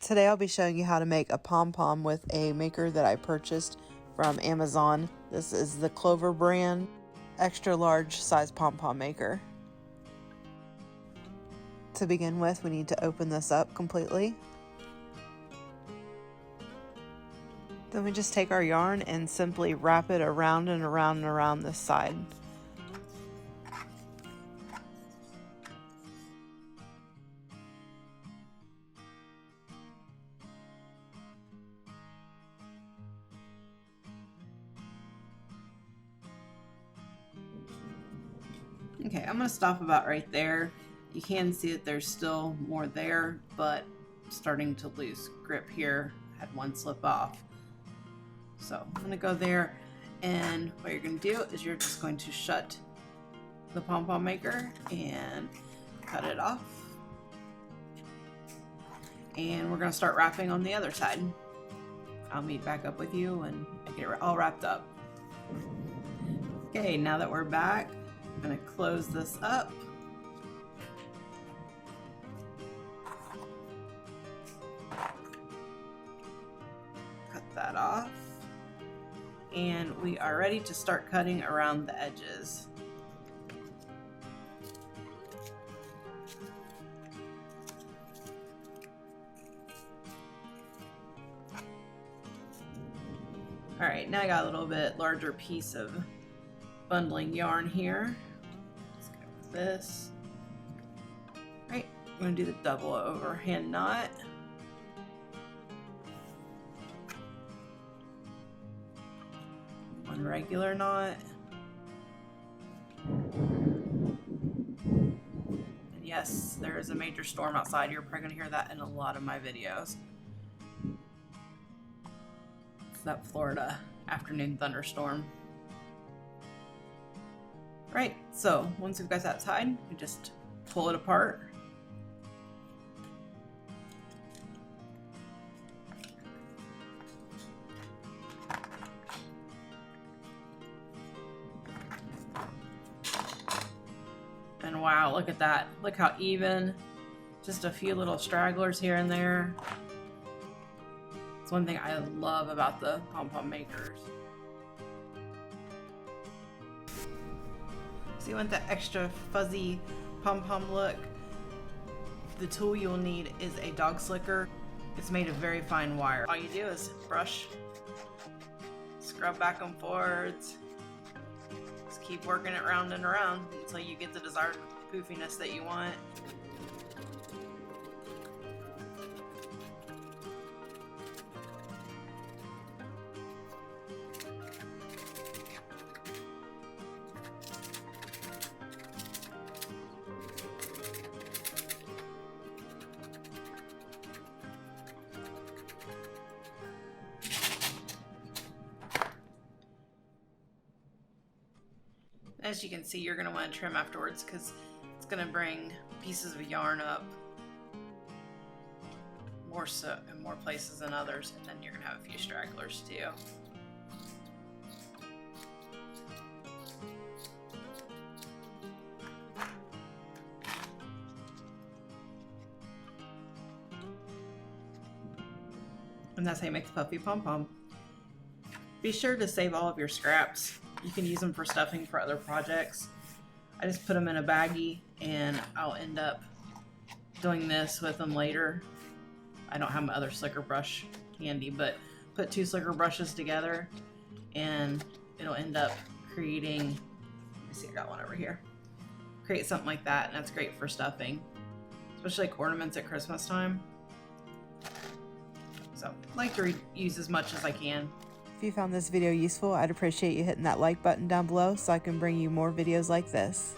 Today I'll be showing you how to make a pom-pom with a maker that I purchased from Amazon. This is the Clover brand, extra large size pom-pom maker. To begin with, we need to open this up completely. Then we just take our yarn and simply wrap it around and around and around this side. Okay, I'm going to stop about right there. You can see that there's still more there, but starting to lose grip here. I had one slip off. So I'm going to go there, and what you're going to do is you're just going to shut the pom-pom maker and cut it off. And we're going to start wrapping on the other side. I'll meet back up with you when I get it all wrapped up. Okay, now that we're back, I'm going to close this up. Cut that off. And we are ready to start cutting around the edges. Alright, now I got a little bit larger piece of bundling yarn here. Let's go with this. Alright, I'm going to do the double overhand knot. One regular knot. And yes, there is a major storm outside. You're probably going to hear that in a lot of my videos. It's that Florida afternoon thunderstorm. Right, so once we've got that tied, we just pull it apart. And wow, look at that. Look how even. Just a few little stragglers here and there. It's one thing I love about the pom-pom makers. So you want that extra fuzzy pom-pom look? The tool you'll need is a dog slicker. It's made of very fine wire. All you do is brush, scrub back and forwards. Just keep working it round and around until you get the desired poofiness that you want. As you can see, you're going to want to trim afterwards because it's going to bring pieces of yarn up more so in more places than others, and then you're going to have a few stragglers too. And that's how you make the puffy pom-pom. Be sure to save all of your scraps. You can use them for stuffing for other projects. I just put them in a baggie and I'll end up doing this with them later. I don't have my other slicker brush handy, but put two slicker brushes together and it'll end up creating, let me see, I got one over here. Create something like that, and that's great for stuffing, especially like ornaments at Christmas time. So I like to reuse as much as I can. If you found this video useful, I'd appreciate you hitting that like button down below so I can bring you more videos like this.